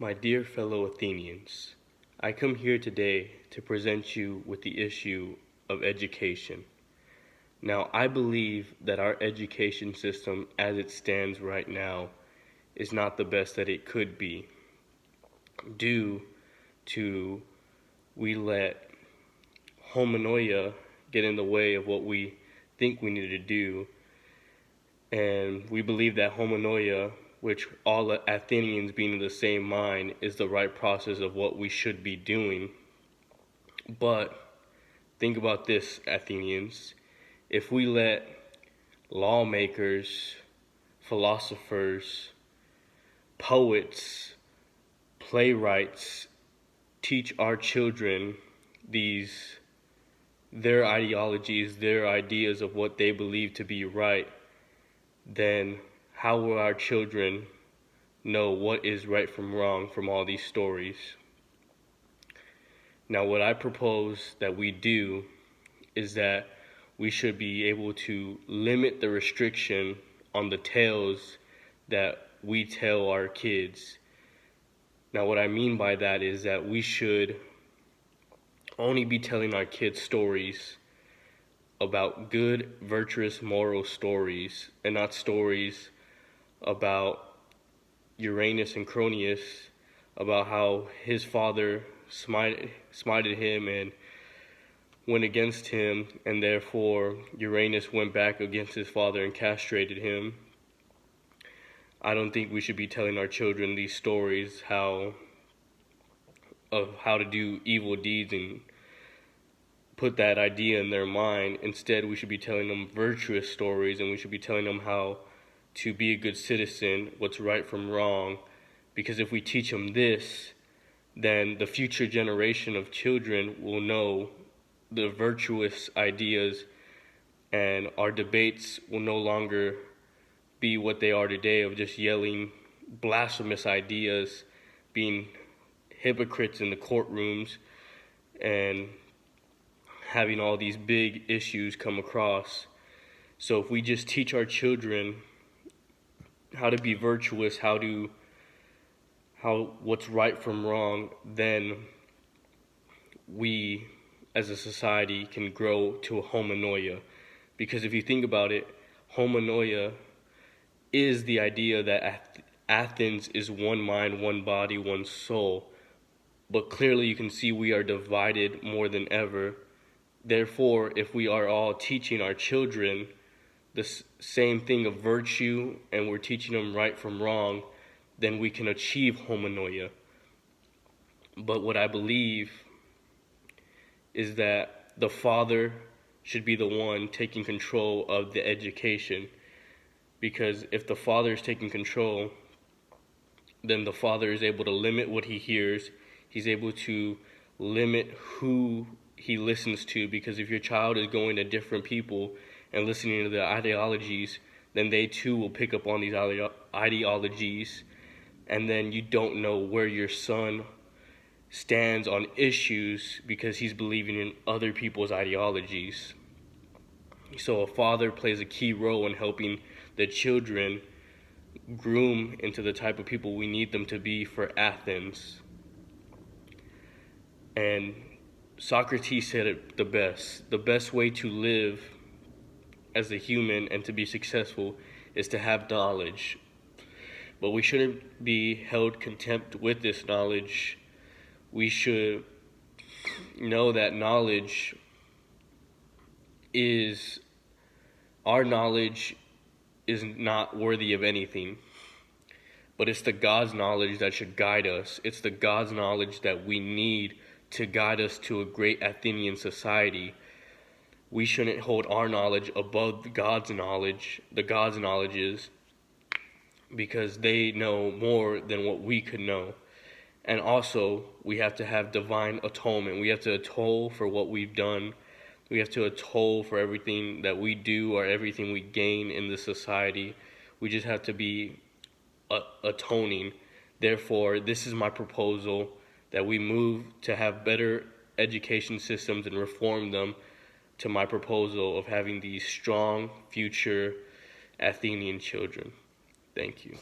My dear fellow Athenians, I come here today to present you with the issue of education. Now, I believe that our education system as it stands right now is not the best that it could be, due to we let hominoia get in the way of what we think we need to do, and we believe that hominoia, which all Athenians being of the same mind, is the right process of what we should be doing. But think about this, Athenians. If we let lawmakers, philosophers, poets, playwrights teach our children their ideologies, their ideas of what they believe to be right, then how will our children know what is right from wrong from all these stories? Now, what I propose that we do is that we should be able to limit the restriction on the tales that we tell our kids. Now, what I mean by that is that we should only be telling our kids stories about good, virtuous, moral stories, and not stories about Uranus and Cronius, about how his father smited him and went against him, and therefore Uranus went back against his father and castrated him. I don't think we should be telling our children these stories of how to do evil deeds and put that idea in their mind. Instead, we should be telling them virtuous stories, and we should be telling them how to be a good citizen, what's right from wrong. Because if we teach them this, then the future generation of children will know the virtuous ideas, and our debates will no longer be what they are today of just yelling blasphemous ideas, being hypocrites in the courtrooms, and having all these big issues come across. So if we just teach our children how to be virtuous, what's right from wrong, then we as a society can grow to a hominoia. Because if you think about it, hominoia is the idea that Athens is one mind, one body, one soul. But clearly you can see we are divided more than ever. Therefore, if we are all teaching our children the same thing of virtue, and we're teaching them right from wrong, then we can achieve hominoia. But what I believe is that the father should be the one taking control of the education. Because if the father is taking control, then the father is able to limit what he hears. He's able to limit who he listens to, because if your child is going to different people and listening to their ideologies, then they too will pick up on these ideologies, and then you don't know where your son stands on issues because he's believing in other people's ideologies. So a father plays a key role in helping the children groom into the type of people we need them to be for Athens. And Socrates said it the best. The best way to live as a human and to be successful is to have knowledge. But we shouldn't be held contempt with this knowledge. We should know that our knowledge is not worthy of anything. But it's the God's knowledge that should guide us. It's the God's knowledge that we need to guide us to a great Athenian society. We shouldn't hold our knowledge above God's knowledge, the God's knowledges, because they know more than what we could know. And also, we have to have divine atonement. We have to atone for what we've done. We have to atone for everything that we do or everything we gain in this society. We just have to be atoning. Therefore, this is my proposal, that we move to have better education systems and reform them, to my proposal of having these strong future Athenian children. Thank you.